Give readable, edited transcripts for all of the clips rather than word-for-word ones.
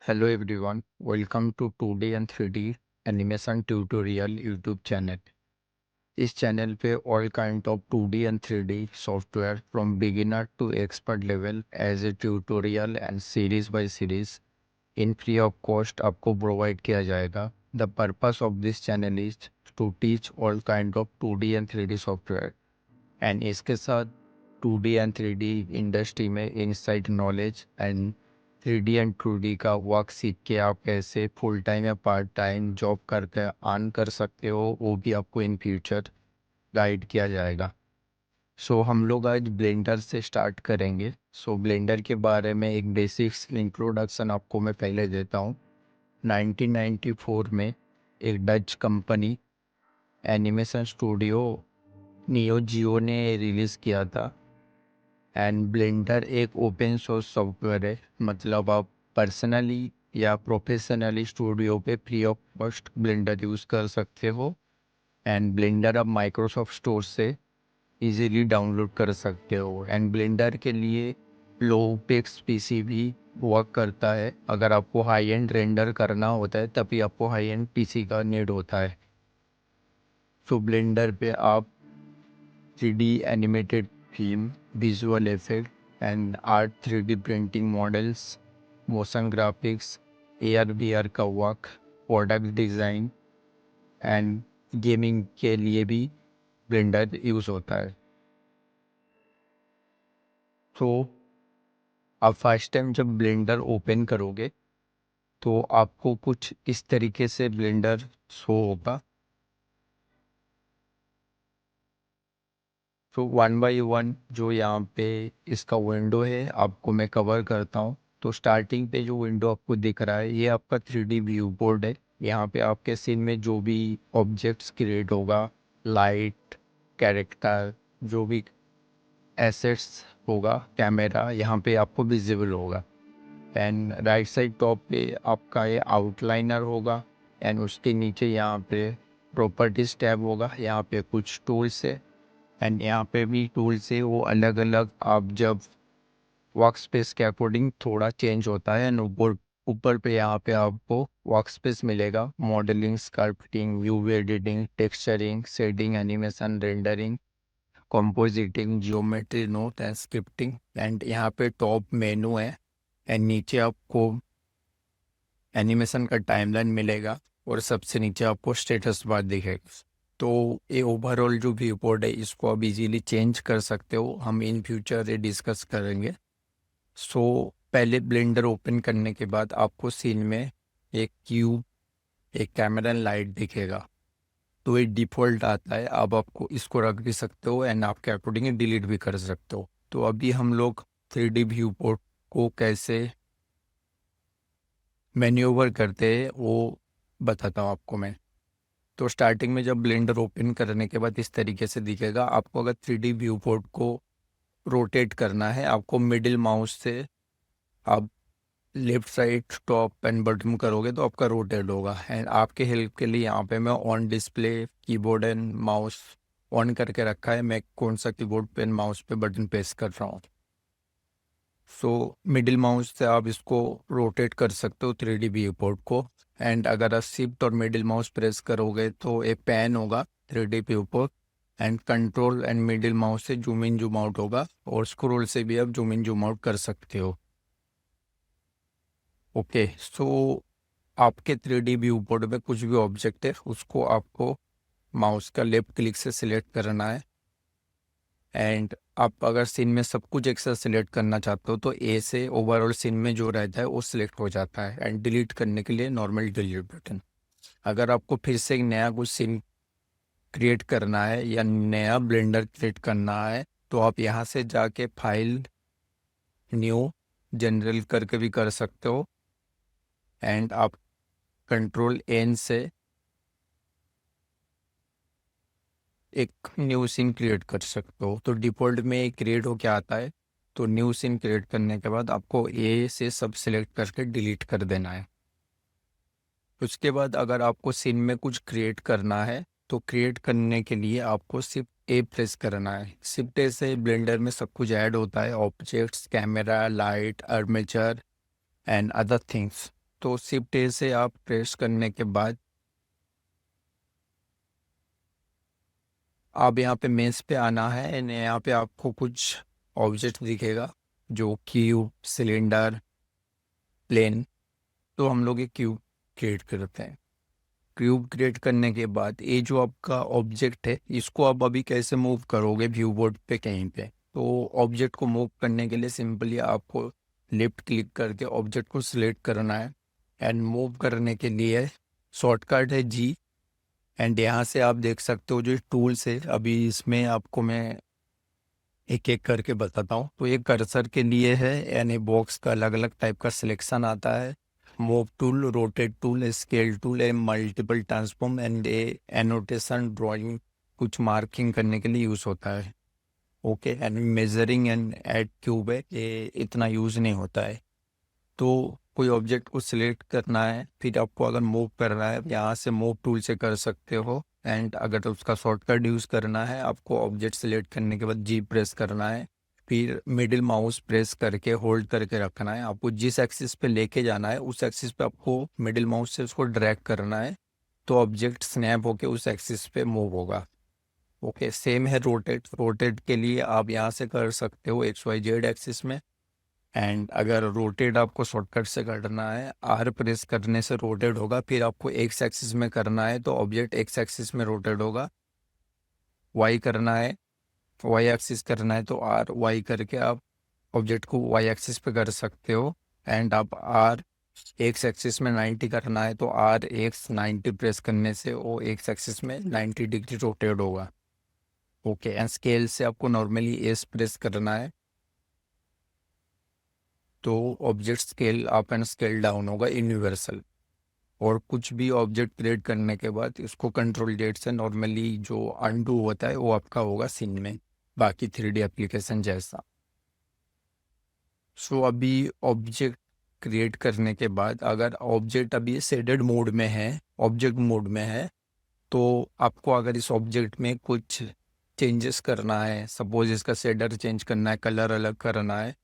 Hello everyone, welcome to 2D and 3D animation tutorial YouTube channel. इस channel पे all kind of 2D and 3D software from beginner to expert level as a tutorial and series by series in free of cost आपको provide किया जाएगा. The purpose of this channel is to teach all kind of 2D and 3D software and इसके साथ 2D and 3D industry में inside knowledge and 3D and 2D का work सीख के आप कैसे फुल टाइम या पार्ट टाइम जॉब करके अर्न कर सकते हो वो भी आपको इन फ्यूचर गाइड किया जाएगा. सो हम लोग आज ब्लेंडर से स्टार्ट करेंगे. सो ब्लेंडर के बारे में एक बेसिक्स इंट्रोडक्शन आपको मैं पहले देता हूँ. 1994 में एक Dutch company animation studio Neo Geo ने रिलीज़ किया था. एंड ब्लेंडर एक ओपन सोर्स सॉफ्टवेयर है, मतलब आप पर्सनली या प्रोफेशनली स्टूडियो पे free of cost Blender use कर सकते हो. एंड ब्लेंडर आप माइक्रोसॉफ्ट स्टोर से इजीली डाउनलोड कर सकते हो. एंड ब्लेंडर के लिए लो पेक्स पीसी भी वर्क करता है. अगर आपको हाई एंड रेंडर करना होता है तभी आपको हाई एंड पीसी का नीड होता है. सो ब्लेंडर पे आप 3D animated film, visual effect and art 3D printing models, motion graphics, AR VR का work, product design and gaming के लिए भी ब्लेंडर यूज़ होता है. तो आप फर्स्ट टाइम जब ब्लेंडर ओपन करोगे तो आपको कुछ इस तरीके से ब्लेंडर शो होगा. तो वन बाय वन जो यहाँ पे इसका विंडो है आपको मैं कवर करता हूँ. तो स्टार्टिंग पे जो विंडो आपको दिख रहा है ये आपका 3D व्यू बोर्ड है. यहाँ पे आपके सीन में जो भी ऑब्जेक्ट्स क्रिएट होगा, लाइट, कैरेक्टर, जो भी एसेट्स होगा, कैमरा यहाँ पे आपको विजिबल होगा. एंड राइट साइड टॉप पे आपका ये आउटलाइनर होगा. एंड उसके नीचे यहाँ पे प्रॉपर्टीज टैब होगा. यहाँ पे कुछ टूल्स है एंड यहाँ पे भी टूल्स है वो अलग अलग आप जब वर्क स्पेस के अकॉर्डिंग थोड़ा चेंज होता है. एंड ऊपर ऊपर पे यहाँ पे आपको वर्क स्पेस मिलेगा. Modelling, sculpting, UV editing, texturing, shading, animation, rendering, compositing, geometry, node and scripting. And यहाँ पे टॉप मेनू है एंड नीचे आपको एनिमेशन का टाइमलाइन मिलेगा और सबसे नीचे आपको स्टेटस बार दिखेगा. तो ये ओवरऑल जो व्यू बोर्ड है इसको आप इजीली चेंज कर सकते हो. हम इन फ्यूचर ये डिस्कस करेंगे. सो पहले ब्लेंडर ओपन करने के बाद आपको सीन में एक क्यूब, एक कैमरा एंड लाइट दिखेगा. तो ये डिफ़ॉल्ट आता है. अब आपको इसको रख भी सकते हो एंड आपके अकॉर्डिंग डिलीट भी कर सकते हो. तो अभी हम लोग 3D व्यू बोर्ड को कैसे मैन्यूवर करते हैं वो बताता हूँ आपको मैं. तो स्टार्टिंग में जब ब्लेंडर ओपन करने के बाद इस तरीके से दिखेगा. आपको अगर 3D व्यू बोर्ड को रोटेट करना है आपको मिडिल माउस से आप left side top and button करोगे तो आपका रोटेट होगा. एंड आपके हेल्प के लिए यहाँ पे मैं on display keyboard and mouse on करके रखा है. मैं कौन सा कीबोर्ड पे माउस पे बटन प्रेस कर रहा हूँ. सो मिडिल माउस से आप इसको रोटेट कर सकते हो 3D व्यू बोर्ड को. एंड अगर आप शिफ्ट और मिडिल माउस प्रेस करोगे तो एक पैन होगा 3D view board. And control and middle mouse से जूम इन जूम आउट होगा और स्क्रॉल से भी आप जूम इन जूम आउट कर सकते हो. ओके, सो आपके 3D व्यू बोर्ड में कुछ भी ऑब्जेक्ट है उसको आपको माउस का लेफ्ट क्लिक से सिलेक्ट करना है. एंड आप अगर सीन में सब कुछ एक साथ सिलेक्ट करना चाहते हो तो ए से ओवरऑल सीन में जो रहता है वो सिलेक्ट हो जाता है. एंड डिलीट करने के लिए नॉर्मल डिलीट बटन. अगर आपको फिर से एक नया कुछ सीन क्रिएट करना है या नया ब्लेंडर क्रिएट करना है तो आप यहाँ से जाके फाइल, न्यू, जनरल करके भी कर सकते हो. एंड आप कंट्रोल एन से एक न्यू सीन क्रिएट कर सकते हो. तो डिफ़ॉल्ट में क्रिएट हो क्या आता है. तो न्यू सीन क्रिएट करने के बाद आपको ए से सब सिलेक्ट करके डिलीट कर देना है. उसके बाद अगर आपको सीन में कुछ क्रिएट करना है तो क्रिएट करने के लिए आपको सिर्फ ए प्रेस करना है. शिफ्ट ए से ब्लेंडर में सब कुछ ऐड होता है. Objects, camera, light, armature and other things. तो शिफ्ट ए से आप प्रेस करने के बाद आप यहाँ पे मेंस पे आना है एंड यहाँ पे आपको कुछ ऑब्जेक्ट दिखेगा जो क्यूब, सिलेंडर, प्लेन। तो हम लोग एक क्यूब क्रिएट करते हैं। क्यूब क्रिएट करने के बाद ये जो आपका ऑब्जेक्ट है इसको आप अभी कैसे मूव करोगे व्यू बोर्ड पे कहीं पे। तो ऑब्जेक्ट को मूव करने के लिए सिंपली आपको लेफ्ट क्लिक करके ऑब्जेक्ट को सिलेक्ट करना है एंड मूव करने के लिए शॉर्टकट है जी। एंड यहाँ से आप देख सकते हो जो टूल्स है, अभी इसमें आपको मैं एक एक करके बताता हूँ। तो ये कर्सर के लिए है, यानी बॉक्स का अलग अलग टाइप का सिलेक्शन आता है। Move tool, rotate tool, scale tool, A multiple transform and A annotation, drawing कुछ मार्किंग करने के लिए यूज़ होता है। Okay, and measuring and add cube है, ये इतना यूज़ नहीं होता है। तो कोई ऑब्जेक्ट को सिलेक्ट करना है, फिर आपको अगर मूव करना है यहाँ से मूव टूल से कर सकते हो। एंड अगर उसका शॉर्टकट यूज़ करना है, आपको ऑब्जेक्ट सिलेक्ट करने के बाद जी प्रेस करना है, फिर मिडिल माउस प्रेस करके होल्ड करके रखना है। आपको जिस एक्सिस पे लेके जाना है उस एक्सिस पे आपको मिडिल माउस से उसको ड्रैग करना है, तो ऑब्जेक्ट स्नैप होके उस एक्सिस पे मूव होगा। ओके, सेम है रोटेट। रोटेट के लिए आप यहाँ से कर सकते हो एक्स वाई जेड एक्सिस में। एंड अगर रोटेट आपको शॉर्टकट से करना है, आर प्रेस करने से रोटेट होगा। फिर आपको एक्स एक्सिस में करना है तो ऑब्जेक्ट एक्स एक्सिस में रोटेट होगा। वाई करना है, वाई एक्सिस करना है तो आर वाई करके आप ऑब्जेक्ट को वाई एक्सिस पे कर सकते हो। एंड आप आर एक्स एक्सिस में 90 करना है तो आर एक्स 90 प्रेस करने से वो एक्स एक्सिस में 90 डिग्री रोटेट होगा। ओके, एंड स्केल से आपको नॉर्मली एस प्रेस करना है तो object scale up and scale down होगा यूनिवर्सल। और कुछ भी ऑब्जेक्ट क्रिएट करने के बाद इसको कंट्रोल जेड से नॉर्मली जो अनडू होता है वो आपका होगा सीन में, बाकी 3D एप्लीकेशन जैसा। सो अभी ऑब्जेक्ट क्रिएट करने के बाद अगर ऑब्जेक्ट अभी शेडेड मोड में है, ऑब्जेक्ट मोड में है, तो आपको अगर इस ऑब्जेक्ट में कुछ चेंजेस करना है, सपोज इसका शेडर चेंज करना है, कलर अलग करना है,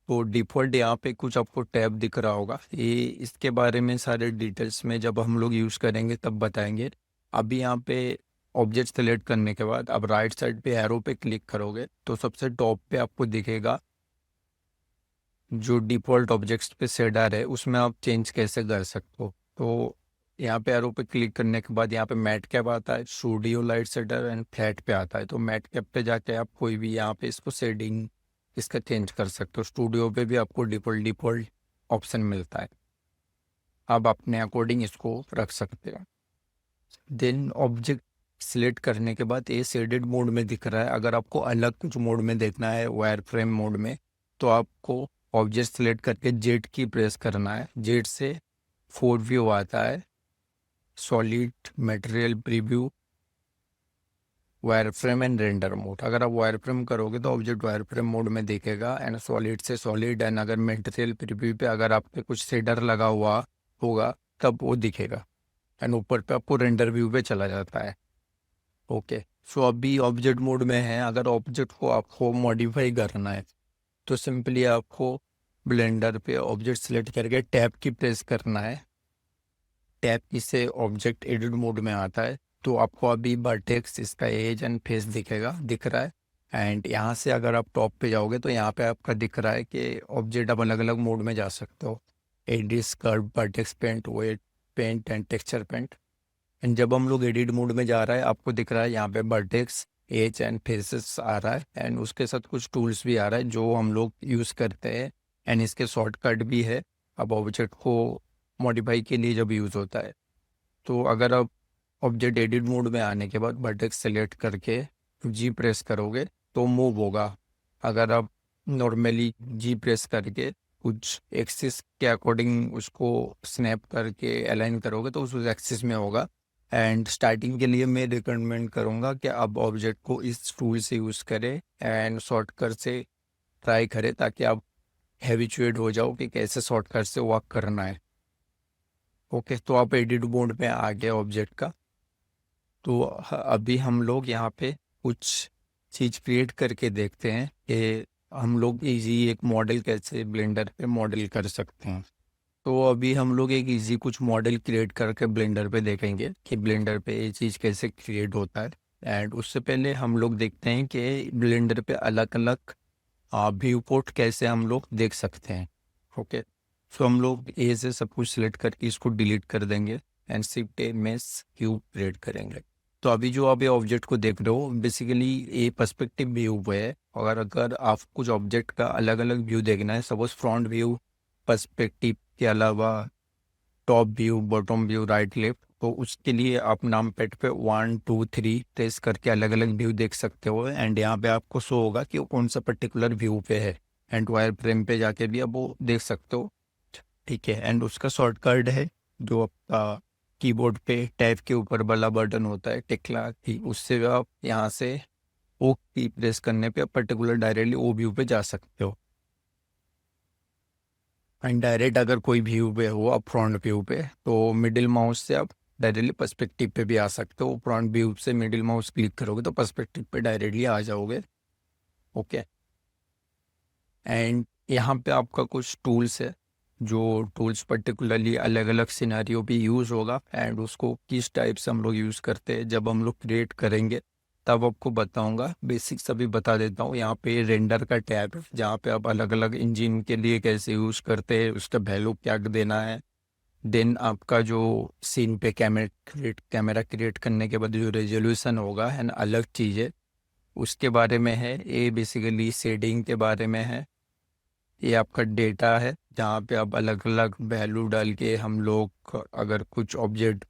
तो डिफ़ॉल्ट यहाँ पे कुछ आपको टैब दिख रहा होगा। ये इसके बारे में सारे डिटेल्स में जब हम लोग यूज़ करेंगे तब बताएंगे। अभी यहाँ पे ऑब्जेक्ट सेलेक्ट करने के बाद अब राइट साइड पे एरो पे क्लिक करोगे तो सबसे टॉप पे आपको दिखेगा जो डिफ़ॉल्ट ऑब्जेक्ट्स पे शेडर है, उसमें आप चेंज कैसे कर सकते हो। तो यहाँ पे एरो पे क्लिक करने के बाद यहाँ पे मैट कैप आता है, studio light shader and flat पे आता है। तो मैट कैप पे जाके आप कोई भी यहाँ पे इसको शेडिंग इसका चेंज कर सकते हो। स्टूडियो पे भी आपको डिफ़ॉल्ट ऑप्शन मिलता है, आप अपने अकॉर्डिंग इसको रख सकते हो। देन ऑब्जेक्ट सिलेक्ट करने के बाद ये शेडेड मोड में दिख रहा है। अगर आपको अलग कुछ मोड में देखना है, वायर फ्रेम मोड में, तो आपको ऑब्जेक्ट सिलेक्ट करके जेड की प्रेस करना है। जेड से 4 व्यू आता है, solid, material preview, wire frame and render mode. अगर आप वायर फ्रेम करोगे तो ऑब्जेक्ट वायर फ्रेम मोड में दिखेगा। एंड सॉलिड से सॉलिड, एंड अगर मटेरियल प्रीव्यू पे अगर आप पे कुछ शेडर लगा हुआ होगा तब वो दिखेगा। एंड ऊपर पे आपको रेंडर व्यू पे चला जाता है। ओके, सो अभी ऑब्जेक्ट मोड में है। अगर ऑब्जेक्ट को आपको मॉडिफाई करना है तो सिंपली आपको ब्लेंडर पे ऑब्जेक्ट सेलेक्ट करके टैब की प्रेस करना है। टैब की से ऑब्जेक्ट एडिट मोड में आता है। तो आपको अभी वर्टेक्स, इसका एज एंड फेस दिख रहा है। एंड यहाँ से अगर आप टॉप पे जाओगे तो यहाँ पे आपका दिख रहा है कि ऑब्जेक्ट आप अलग अलग मोड में जा सकते हो। Edit, curve, vertex paint, weight paint and texture paint. And जब हम लोग एडिट मोड में जा रहा है आपको दिख रहा है यहाँ पे वर्टेक्स, एज एंड फेसेस आ रहा है। एंड उसके साथ कुछ टूल्स भी आ रहा है जो हम लोग यूज़ करते हैं। एंड इसके शॉर्टकट भी है अब ऑब्जेक्ट को मॉडिफाई के लिए जब यूज़ होता है। तो अगर आप ऑब्जेक्ट एडिट मोड में आने के बाद वर्टेक्स सेलेक्ट करके जी प्रेस करोगे तो मूव होगा। अगर आप नॉर्मली जी प्रेस करके कुछ एक्सिस के अकॉर्डिंग उसको स्नैप करके अलाइन करोगे तो उस एक्सिस में होगा। एंड स्टार्टिंग के लिए मैं रिकमेंड करूँगा कि आप ऑब्जेक्ट को इस टूल से यूज़ करें एंड शॉर्टकट से ट्राई करें ताकि आप हैबिचुएट हो जाओ कि कैसे शॉर्टकट से वर्क करना है। ओके, तो आप एडिट मोड में आ गए ऑब्जेक्ट का। तो अभी हम लोग यहाँ पे कुछ चीज़ क्रिएट करके देखते हैं कि हम लोग इजी एक मॉडल कैसे ब्लेंडर पे मॉडल कर सकते हैं। तो अभी हम लोग एक इजी कुछ मॉडल क्रिएट करके ब्लेंडर पे देखेंगे कि ब्लेंडर पे ये चीज़ कैसे क्रिएट होता है। एंड उससे पहले हम लोग देखते हैं कि ब्लेंडर पे अलग अलग व्यू पोर्ट कैसे हम लोग देख सकते हैं। ओके, सो हम लोग ए से सब कुछ सिलेक्ट करके इसको डिलीट कर देंगे and shift A mesh cube create करेंगे। तो अभी जो आप ये ऑब्जेक्ट को देख रहे हो बेसिकली ये पर्सपेक्टिव व्यू पे है। और अगर आप कुछ ऑब्जेक्ट का अलग अलग व्यू देखना है, सपोज फ्रंट व्यू, पर्सपेक्टिव के अलावा top view, bottom view, right left, तो उसके लिए आप नाम पैड पे 1 2 3 प्रेस करके अलग अलग व्यू देख सकते हो। एंड यहाँ पे आपको शो होगा कि वो कौन सा पर्टिकुलर व्यू पे है। एंड वायर फ्रेम पे जाके भी आप वो देख सकते हो। ठीक है, एंड उसका शॉर्टकट है जो आपका कीबोर्ड पे टैब के ऊपर वाला बटन होता है टिकला की, उससे आप यहाँ से ओ की प्रेस करने पे पर्टिकुलर डायरेक्टली ओ व्यू पे जा सकते हो। एंड डायरेक्ट अगर कोई व्यू पे हो आप फ्रंट व्यू पे, तो मिडिल माउस से आप डायरेक्टली पर्सपेक्टिव पे भी आ सकते हो। फ्रंट व्यू से मिडिल माउस क्लिक करोगे तो पर्सपेक्टिव पे डायरेक्टली आ जाओगे। ओके, एंड यहाँ पे आपका कुछ टूल्स है, जो टूल्स पर्टिकुलरली अलग अलग सिनेरियो पे यूज़ होगा। एंड उसको किस टाइप से हम लोग यूज़ करते हैं जब हम लोग क्रिएट करेंगे तब आपको बताऊंगा। बेसिक्स अभी बता देता हूँ। यहाँ पे रेंडर का टैब है जहाँ पे आप अलग अलग इंजन के लिए कैसे यूज़ करते हैं, उसका वैल्यू क्या देना है। देन आपका जो सीन पे कैमरा क्रिएट करने के बाद जो रेजोल्यूशन होगा है ना, अलग चीज़ है उसके बारे में है। ये बेसिकली शेडिंग के बारे में है। ये आपका डेटा है जहाँ पे आप अलग अलग वैल्यू डाल के हम लोग अगर कुछ ऑब्जेक्ट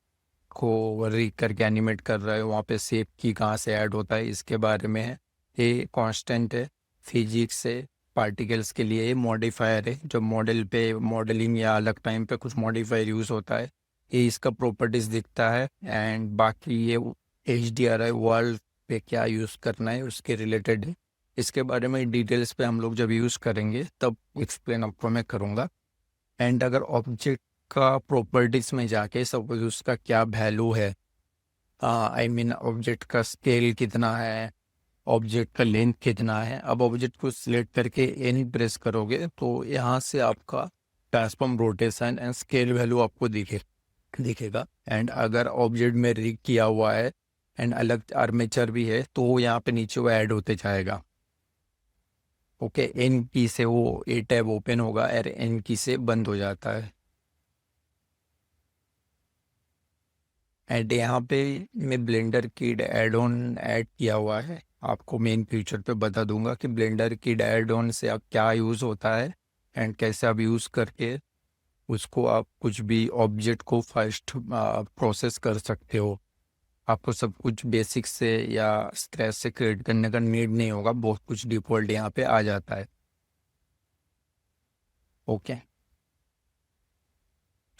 को री करके एनिमेट कर रहे हो वहाँ पे शेप की कहाँ से ऐड होता है इसके बारे में है। ये कांस्टेंट है। फिजिक्स से पार्टिकल्स के लिए ये मॉडिफायर है, जब मॉडल पे मॉडलिंग या अलग टाइम पे कुछ मॉडिफायर यूज़ होता है ये इसका प्रॉपर्टीज दिखता है। एंड बाकी ये HDRI वर्ल्ड पे क्या यूज़ करना है उसके रिलेटेड है। इसके बारे में डिटेल्स पे हम लोग जब यूज़ करेंगे तब एक्सप्लेन आपको मैं करूँगा। एंड अगर ऑब्जेक्ट का प्रॉपर्टीज में जाके सपोज उसका क्या वैल्यू है, आई मीन ऑब्जेक्ट का स्केल कितना है, ऑब्जेक्ट का लेंथ कितना है, अब ऑब्जेक्ट को सिलेक्ट करके एनी प्रेस करोगे तो यहाँ से आपका transform, rotation and scale value आपको दिखेगा। एंड अगर ऑब्जेक्ट में रिग किया हुआ है एंड अलग आर्मेचर भी है तो यहाँ पे नीचे वो ऐड होते जाएगा। ओके, एन की से वो ए टैब ओपन होगा और एन की से बंद हो जाता है। एंड यहाँ पे मैं Blender kit add on add किया हुआ है। आपको मेन फीचर पे बता दूंगा कि ब्लेंडर किड एड ऑन से आप क्या यूज़ होता है एंड कैसे आप यूज़ करके उसको आप कुछ भी ऑब्जेक्ट को फर्स्ट प्रोसेस कर सकते हो। आपको सब कुछ बेसिक से या स्क्रैच से क्रिएट करने का नीड नहीं होगा, बहुत कुछ डिफ़ॉल्ट यहाँ पे आ जाता है। ओके,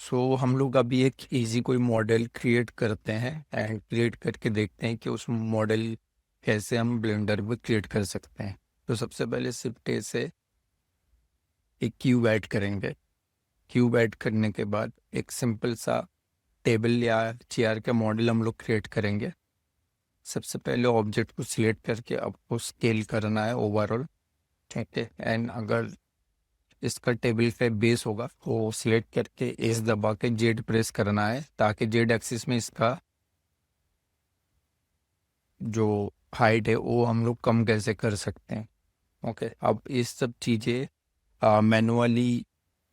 सो हम लोग अभी एक इजी कोई मॉडल क्रिएट करते हैं एंड क्रिएट करके देखते हैं कि उस मॉडल कैसे हम ब्लेंडर में क्रिएट कर सकते हैं। तो सबसे पहले शिफ्ट ए से एक क्यूब ऐड करेंगे। क्यूब ऐड करने के बाद एक सिंपल सा टेबल या चेयर का मॉडल हम लोग क्रिएट करेंगे। सबसे पहले ऑब्जेक्ट को सिलेक्ट करके आपको स्केल करना है ओवरऑल। ठीक है, एंड अगर इसका टेबल पे बेस होगा तो सिलेक्ट करके एस दबा के जेड प्रेस करना है ताकि जेड एक्सिस में इसका जो हाइट है वो हम लोग कम कैसे कर सकते हैं। ओके, अब इस सब चीज़ें मैनुअली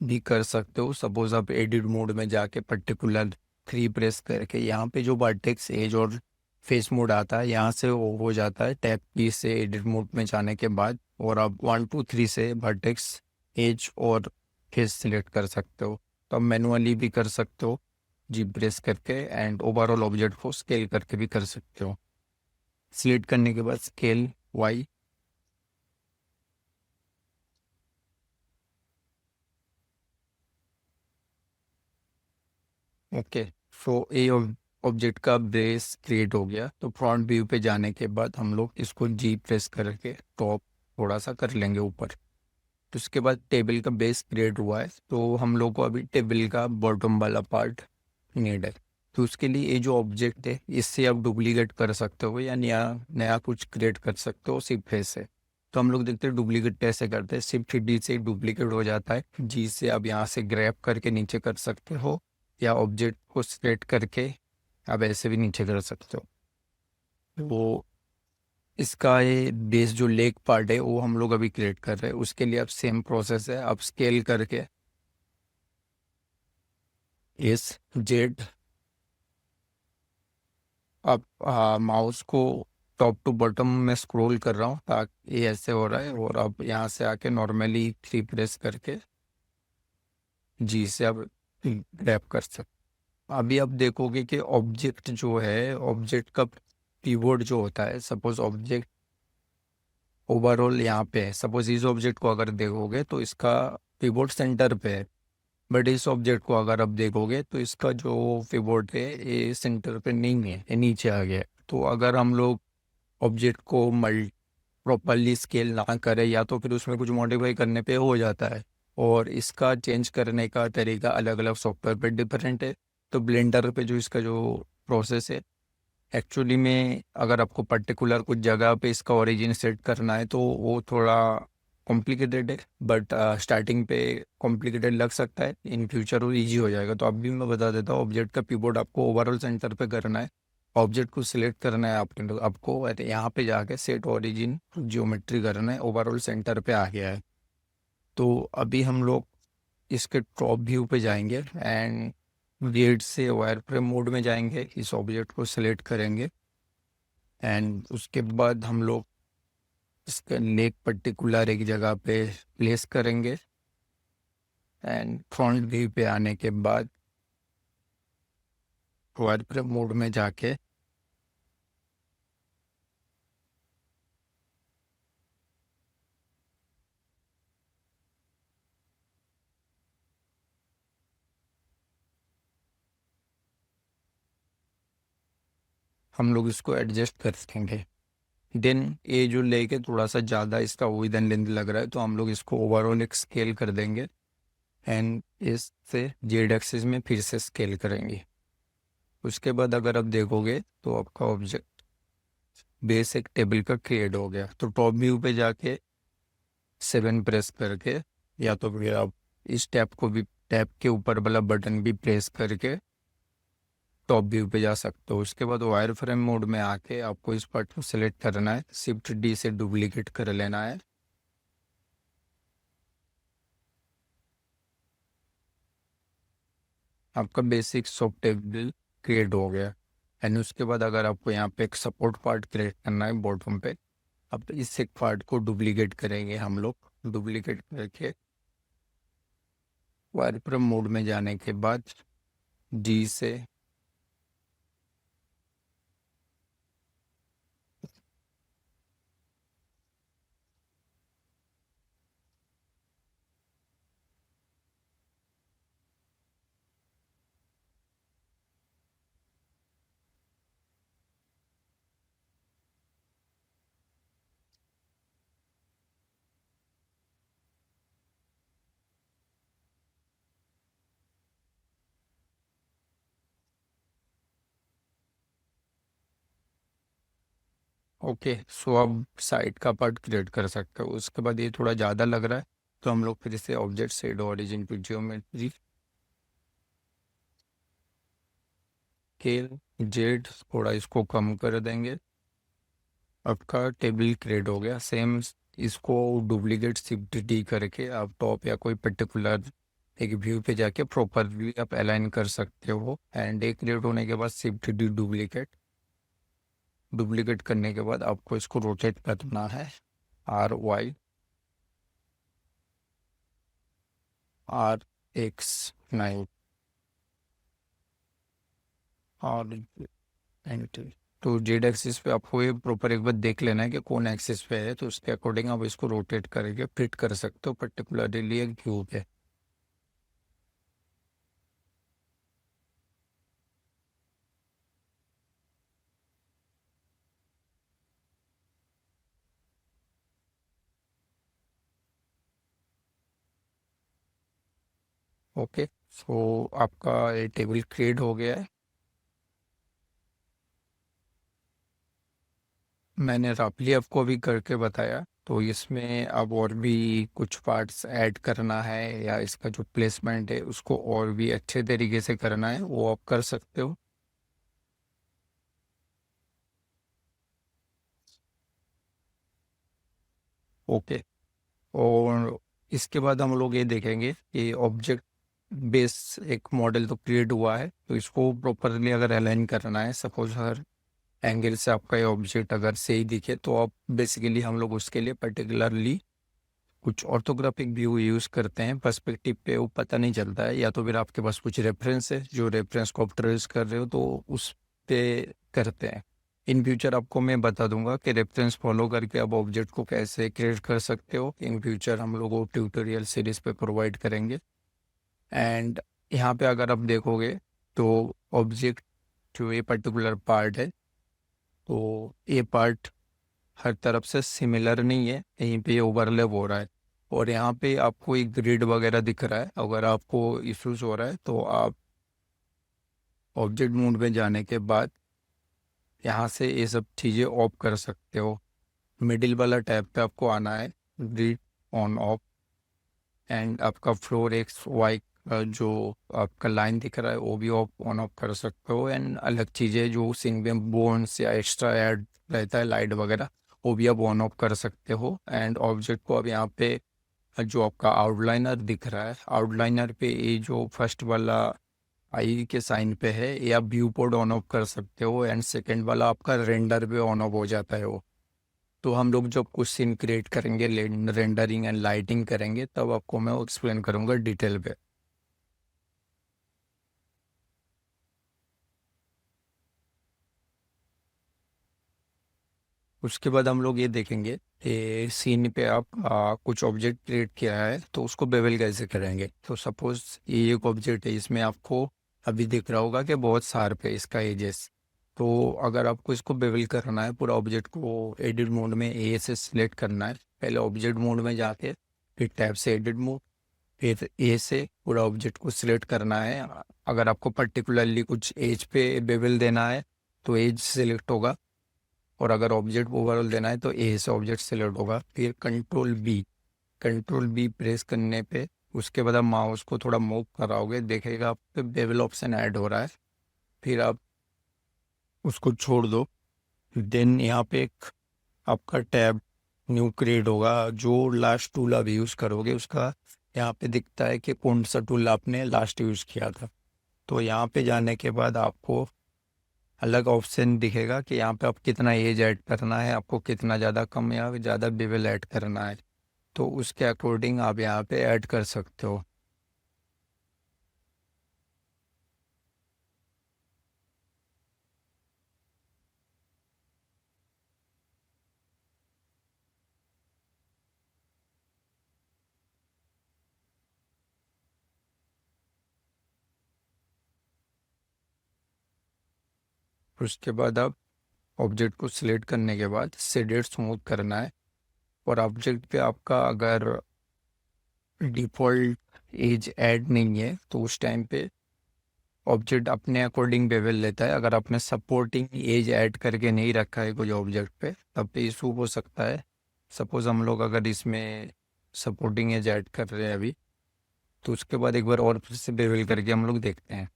भी कर सकते हो। सपोज आप एडिट मोड में जाके पर्टिकुलर 3 प्रेस करके यहाँ पे जो वर्टेक्स एज और फेस मोड आता है यहाँ से वो हो जाता है टैप की से एडिट मोड में जाने के बाद। और आप 1 2 3 से वर्टेक्स एज और फेस सिलेक्ट कर सकते हो। तो आप मैनुअली भी कर सकते हो जी प्रेस करके, एंड ओवरऑल ऑब्जेक्ट को स्केल करके भी कर सकते हो। सिलेक्ट करने के बाद scale Y. Okay, so a object का बेस क्रिएट हो गया। तो फ्रंट व्यू पे जाने के बाद हम लोग इसको जी प्रेस करके टॉप थोड़ा सा कर लेंगे ऊपर। तो उसके बाद टेबल का बेस क्रिएट हुआ है तो हम लोग को अभी टेबल का बॉटम वाला पार्ट नीड है। तो उसके लिए ये जो ऑब्जेक्ट है इससे आप डुप्लीकेट कर सकते हो या नया नया कुछ क्रिएट कर सकते हो सिर्फ फेस से। तो हम लोग देखते हैं डुप्लीकेट कैसे करते हैं। सिर्फ डी से डुप्लीकेट हो जाता है। जी से आप यहाँ से ग्रैब करके नीचे कर सकते हो, या ऑब्जेक्ट को सिलेक्ट करके आप ऐसे भी नीचे कर सकते हो। वो इसका ये बेस जो लेग पार्ट है वो हम लोग अभी क्रिएट कर रहे हैं। उसके लिए अब सेम प्रोसेस है, आप स्केल करके एस जेड, आप माउस को टॉप टू बॉटम में स्क्रॉल कर रहा हूँ ताकि ये ऐसे हो रहा है, और अब यहाँ से आके नॉर्मली 3 प्रेस करके जी से आप ग्रैब कर सकते। अभी आप देखोगे कि ऑब्जेक्ट जो है, ऑब्जेक्ट का कीबोर्ड जो होता है, सपोज ऑब्जेक्ट ओवरऑल यहाँ पे है। सपोज इस ऑब्जेक्ट को अगर देखोगे तो इसका कीबोर्ड सेंटर पे है, बट इस ऑब्जेक्ट को अगर आप देखोगे तो इसका जो कीबोर्ड है ये सेंटर पे नहीं है, ये नीचे आ गया है। तो अगर हम लोग ऑब्जेक्ट को प्रॉपरली स्केल ना करें, या तो फिर उसमें कुछ मॉडिफाई करने पे हो जाता है, और इसका चेंज करने का तरीका अलग अलग सॉफ्टवेयर पे डिफरेंट है। तो ब्लेंडर पे जो इसका जो प्रोसेस है, एक्चुअली में अगर आपको पर्टिकुलर कुछ जगह पे इसका ओरिजिन सेट करना है तो वो थोड़ा कॉम्प्लिकेटेड है, बट स्टार्टिंग पे कॉम्प्लिकेटेड लग सकता है, इन फ्यूचर वो ईजी हो जाएगा। तो अभी मैं बता देता हूँ, ऑब्जेक्ट का कीबोर्ड आपको ओवरऑल सेंटर पे करना है। ऑब्जेक्ट को सिलेक्ट करना है आपको यहाँ पे जाके सेट ओरिजिन जियोमेट्री करना है, ओवरऑल सेंटर पे आ गया है। तो अभी हम लोग इसके टॉप व्यू पे जाएंगे एंड गेट से वायर फ्रेम मोड में जाएंगे, इस ऑब्जेक्ट को सिलेक्ट करेंगे एंड उसके बाद हम लोग इसका नेक पर्टिकुलर एक जगह पे प्लेस करेंगे एंड फ्रंट व्यू पे आने के बाद वायर फ्रेम मोड में जाके हम लोग इसको एडजस्ट कर सकेंगे। देन ये जो लेके थोड़ा सा ज़्यादा इसका विड्थ एंड लेंथ लग रहा है, तो हम लोग इसको ओवरऑल एक स्केल कर देंगे एंड इससे जेड एक्सिस में फिर से स्केल करेंगे। उसके बाद अगर आप देखोगे तो आपका ऑब्जेक्ट बेस एक टेबल का क्रिएट हो गया। तो टॉप व्यू पे जाके 7 प्रेस करके, या तो फिर आप इस टैब को भी, टैब के ऊपर वाला बटन भी प्रेस करके टॉप व्यू पे जा सकते हो। उसके बाद वायर फ्रेम मोड में आके आपको इस पार्ट को सिलेक्ट करना है, शिफ्ट डी से डुप्लीकेट कर लेना है। आपका बेसिक सॉफ्ट टेबल क्रिएट हो गया। एंड उसके बाद अगर आपको यहाँ पे एक सपोर्ट पार्ट क्रिएट करना है बॉटम पे, अब इस एक पार्ट को डुप्लीकेट करेंगे हम लोग। डुप्लीकेट करके वायर फ्रेम मोड में जाने के बाद डी से ओके। सो अब साइड का पार्ट क्रिएट कर सकते हो। उसके बाद ये थोड़ा ज़्यादा लग रहा है, तो हम लोग फिर से object shade origin to geometry scale Z, थोड़ा इसको कम कर देंगे। आपका टेबल क्रिएट हो गया। सेम इसको डुप्लीकेट शिफ्ट डी करके आप टॉप या कोई पर्टिकुलर एक व्यू पे जाके प्रॉपरली आप अलाइन कर सकते हो। एंड एक क्रिएट होने के बाद शिफ्ट डी डुप्लीकेट, डुप्लीकेट करने के बाद आपको इसको रोटेट करना है, RY RX9 और 90। तो जेड एक्सिस पे आपको ये प्रॉपर एक बार देख लेना है कि कौन एक्सिस पे है, तो उसके अकॉर्डिंग आप इसको रोटेट करके फिट कर सकते हो पर्टिकुलरली एक व्यू पे। ओके। सो आपका ये टेबल क्रिएट हो गया है। मैंने रफली आपको अभी करके बताया। तो इसमें अब और भी कुछ पार्ट्स ऐड करना है या इसका जो प्लेसमेंट है उसको और भी अच्छे तरीके से करना है, वो आप कर सकते हो। ओके। और इसके बाद हम लोग ये देखेंगे कि ऑब्जेक्ट बेस एक मॉडल तो क्रिएट हुआ है, तो इसको प्रॉपरली अगर अलाइन करना है, सपोज हर एंगल से आपका ये ऑब्जेक्ट अगर सही दिखे, तो आप बेसिकली हम लोग उसके लिए पर्टिकुलरली कुछ ऑर्थोग्राफिक व्यू यूज़ करते हैं। पर्सपेक्टिव पे वो पता नहीं चलता है, या तो फिर आपके पास कुछ रेफरेंस है, जो रेफरेंस को आप ट्रेस कर रहे हो तो उस पे करते हैं। इन फ्यूचर आपको मैं बता दूंगा कि रेफरेंस फॉलो करके आप ऑब्जेक्ट को कैसे क्रिएट कर सकते हो। इन फ्यूचर हम लोग वो ट्यूटोरियल सीरीज पे प्रोवाइड करेंगे। एंड यहाँ पे अगर आप देखोगे तो ऑब्जेक्ट जो ये पर्टिकुलर पार्ट है, तो ये पार्ट हर तरफ से सिमिलर नहीं है, कहीं पे ओवरलैप हो रहा है। और यहाँ पे आपको एक ग्रिड वगैरह दिख रहा है। अगर आपको इश्यूज हो रहा है तो आप ऑब्जेक्ट मोड में जाने के बाद यहाँ से ये सब चीज़ें ऑफ कर सकते हो। मिडिल वाला टैब पे आपको आना है, ग्रिड ऑन ऑफ। एंड आपका फ्लोर एक्स वाई जो आपका लाइन दिख रहा है वो भी ऑफ ऑन ऑफ कर सकते हो। एंड अलग चीज़ें जो सीन में बोन्स या एक्स्ट्रा ऐड रहता है, लाइट वगैरह, वो भी आप ऑन ऑफ कर सकते हो। एंड ऑब्जेक्ट को अब यहाँ पे जो आपका आउटलाइनर दिख रहा है, आउटलाइनर पे ये जो फर्स्ट वाला आई के साइन पे है, ये आप व्यू पोर्ट ऑन ऑफ कर सकते हो। एंड सेकंड वाला आपका रेंडर पे ऑन ऑफ हो जाता है वो। तो हम लोग जब कुछ सीन क्रिएट करेंगे, रेंडरिंग एंड लाइटिंग करेंगे, तब आपको मैं एक्सप्लेन करूंगा डिटेल पे। उसके बाद हम लोग ये देखेंगे कि सीन पे आप कुछ ऑब्जेक्ट क्रिएट किया है तो उसको बेवल कैसे करेंगे। तो सपोज ये एक ऑब्जेक्ट है, इसमें आपको अभी दिख रहा होगा कि बहुत शार्प है इसका एजेस। तो अगर आपको इसको बेवल करना है, पूरा ऑब्जेक्ट को एडिट मोड में ए से सिलेक्ट करना है। पहले ऑब्जेक्ट मोड में जाके फिर टैब से एडिट मोड, फिर ए से पूरा ऑब्जेक्ट को सिलेक्ट करना है। अगर आपको पर्टिकुलरली कुछ एज पे बेवल देना है तो एज सिलेक्ट होगा, और अगर ऑब्जेक्ट ओवरऑल देना है तो ए से ऑब्जेक्ट सेलेक्ट होगा। फिर कंट्रोल बी प्रेस करने पे उसके बाद आप माउस को थोड़ा मूव कराओगे, देखेगा आप पे बेवल ऑप्शन ऐड हो रहा है। फिर आप उसको छोड़ दो। देन यहाँ पे एक आपका टैब न्यू क्रिएट होगा। जो लास्ट टूल आप यूज़ करोगे उसका यहाँ पे दिखता है कि कौन सा टूल आपने लास्ट यूज़ किया था। तो यहाँ पे जाने के बाद आपको अलग ऑप्शन दिखेगा कि यहाँ पे आप कितना एज ऐड करना है, आपको कितना ज़्यादा कम या ज़्यादा बेवल ऐड करना है। तो उसके अकॉर्डिंग आप यहाँ पे ऐड कर सकते हो। उसके बाद आप ऑब्जेक्ट को सिलेक्ट करने के बाद शेडेड स्मूथ करना है। और ऑब्जेक्ट पे आपका अगर डिफ़ॉल्ट एज ऐड नहीं है तो उस टाइम पे ऑब्जेक्ट अपने अकॉर्डिंग बेवल लेता है। अगर आपने सपोर्टिंग एज ऐड करके नहीं रखा है कोई ऑब्जेक्ट पे, तब पे इशू हो सकता है। सपोज हम लोग अगर इसमें सपोर्टिंग एज ऐड कर रहे हैं अभी, तो उसके बाद एक बार और फिर से बेवल करके हम लोग देखते हैं।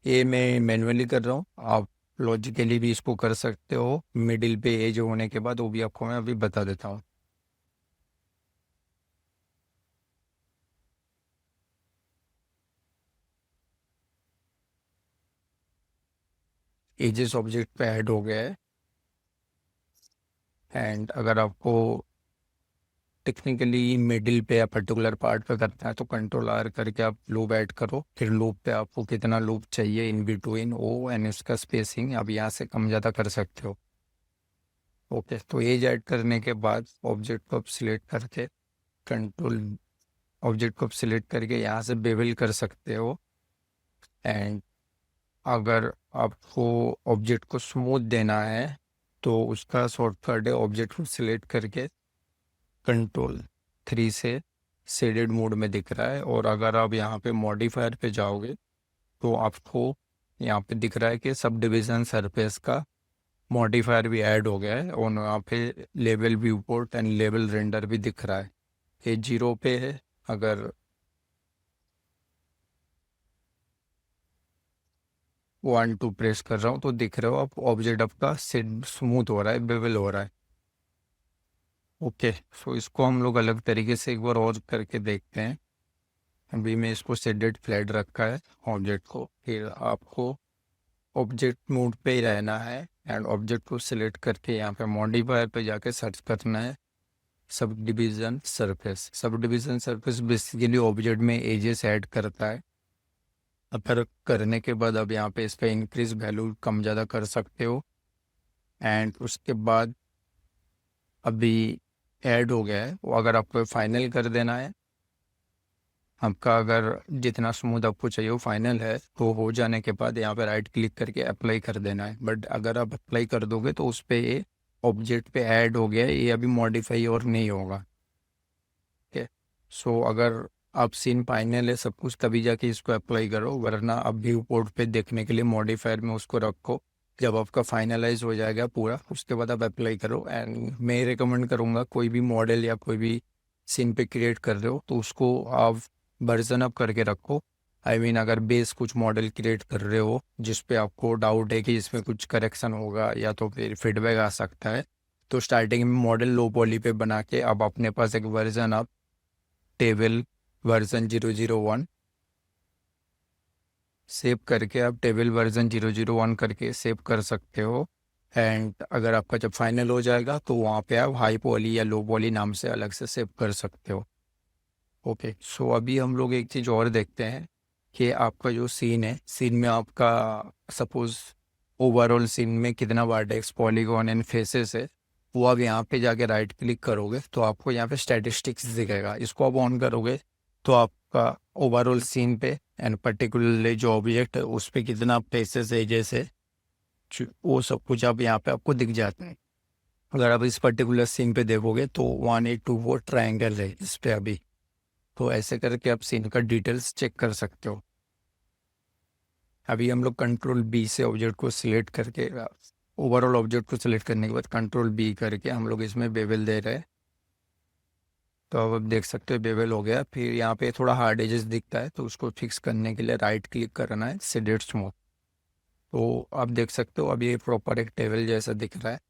ये मैं मैन्युअली कर रहा हूँ, आप लॉजिकली भी इसको कर सकते हो। मिडिल पे एज होने के बाद वो भी आपको मैं अभी बता देता हूँ। एजेस ऑब्जेक्ट पे ऐड हो गया है। एंड अगर आपको टेक्निकली मिडिल पे या पर्टिकुलर पार्ट पे करना है तो कंट्रोल आर करके आप लूप ऐड करो। फिर लूप पे आपको कितना लूप चाहिए इन बिटवीन ओ एंड उसका स्पेसिंग आप यहाँ से कम ज़्यादा कर सकते हो। ओके, तो एज ऐड करने के बाद ऑब्जेक्ट को आप सिलेक्ट करके कंट्रोल ऑब्जेक्ट को सिलेक्ट करके यहाँ से बेवल कर सकते हो। एंड अगर आपको ऑब्जेक्ट को स्मूथ देना है तो उसका शॉर्टकट है ऑब्जेक्ट को सिलेक्ट करके कंट्रोल 3 से शेडेड मोड में दिख रहा है। और अगर आप यहाँ पे मॉडिफायर पे जाओगे तो आपको यहाँ पे दिख रहा है कि सब डिवीज़न सरफेस का मॉडिफायर भी ऐड हो गया है और यहाँ पे level view port and level render भी दिख रहा है। ये 0 पे है। अगर 1 2 प्रेस कर रहा हूँ तो दिख रहे हो आप, ऑब्जेक्ट आपका सेट स्मूथ हो रहा है, बेवल हो रहा है। ओके, सो इसको हम लोग अलग तरीके से एक बार और करके देखते हैं। अभी मैं इसको सेडेड फ्लैट रखा है ऑब्जेक्ट को। फिर आपको ऑब्जेक्ट मोड पे ही रहना है एंड ऑब्जेक्ट को सिलेक्ट करके यहाँ पे मॉडिफायर पे जाके सर्च करना है sub division surface. Sub division surface basically object में एजेस ऐड करता है। अगर करने के बाद अब यहाँ पे इस पर इंक्रीज वैल्यू कम ज़्यादा कर सकते हो। एंड उसके बाद अभी ऐड हो गया है, वो अगर आपको फाइनल कर देना है, आपका अगर जितना स्मूथ आपको चाहिए वो फाइनल है, तो हो जाने के बाद यहाँ पे राइट क्लिक करके अप्लाई कर देना है। बट अगर आप अप्लाई कर दोगे तो उस पर ये ऑब्जेक्ट पे ऐड हो गया है, ये अभी मॉडिफाई और नहीं होगा। ठीक, सो अगर आप सीन फाइनल है सब कुछ तभी जाके इसको अप्लाई करो, वरना अब व्यू पोर्ट पे देखने के लिए मॉडिफायर में उसको रखो। जब आपका फाइनलाइज हो जाएगा पूरा उसके बाद आप अप्लाई करो। एंड मैं रिकमेंड करूँगा कोई भी मॉडल या कोई भी सीन पे क्रिएट कर रहे हो तो उसको आप वर्जन अप करके रखो। अगर बेस कुछ मॉडल क्रिएट कर रहे हो जिस पे आपको डाउट है कि इसमें कुछ करेक्शन होगा या तो फिर फीडबैक आ सकता है, तो स्टार्टिंग में मॉडल लो पॉली पे बना के अब अपने पास एक वर्जन आप टेबल वर्जन 001 सेव करके आप टेबल वर्जन 001 करके सेव कर सकते हो। एंड अगर आपका जब फाइनल हो जाएगा तो वहाँ पे आप हाई पॉली या लो पॉली नाम से अलग से सेव कर सकते हो। ओके, सो अभी हम लोग एक चीज़ और देखते हैं कि आपका जो सीन है, सीन में आपका सपोज ओवरऑल सीन में कितना वर्टेक्स पॉलीगॉन एंड फेसेस है, वो आप यहाँ पे जाके राइट क्लिक करोगे तो आपको यहाँ पे स्टैटिस्टिक्स दिखेगा। इसको आप ऑन करोगे तो आपका ओवरऑल सीन पे एंड पर्टिकुलरली जो ऑब्जेक्ट है उस पर कितना फेसेस एजेस है, वो सब कुछ आप यहाँ पे आपको दिख जाता है। अगर आप इस पर्टिकुलर सीन पे देखोगे तो 1824 ट्राइंगल है इस पे अभी। तो ऐसे करके आप सीन का डिटेल्स चेक कर सकते हो। अभी हम लोग कंट्रोल बी से ऑब्जेक्ट को सिलेक्ट करके, ओवरऑल ऑब्जेक्ट को सिलेक्ट करने के बाद कंट्रोल बी करके हम लोग इसमें बेवल दे रहे हैं। तो अब आप देख सकते हो बेवल हो गया। फिर यहाँ पे थोड़ा हार्ड एजेस दिखता है तो उसको फिक्स करने के लिए राइट क्लिक करना है शेडेड स्मूथ। तो आप देख सकते हो अभी ये प्रॉपर एक टेबल जैसा दिख रहा है।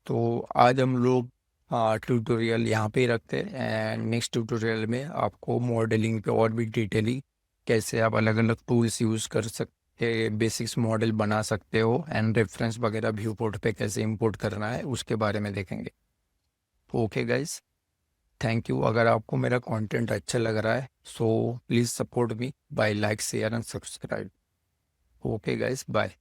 तो आज हम लोग ट्यूटोरियल यहाँ पे ही रखते हैं एंड नेक्स्ट ट्यूटोरियल में आपको मॉडलिंग पे और भी डिटेलिंग कैसे आप अलग अलग टूल्स यूज़ कर सकते, बेसिक्स मॉडल बना सकते हो एंड रेफरेंस वगैरह व्यू पोर्ट पे कैसे इंपोर्ट करना है उसके बारे में देखेंगे। Okay guys, thank you. अगर आपको मेरा कंटेंट अच्छा लग रहा है so please support me by like share and subscribe. Okay guys, bye.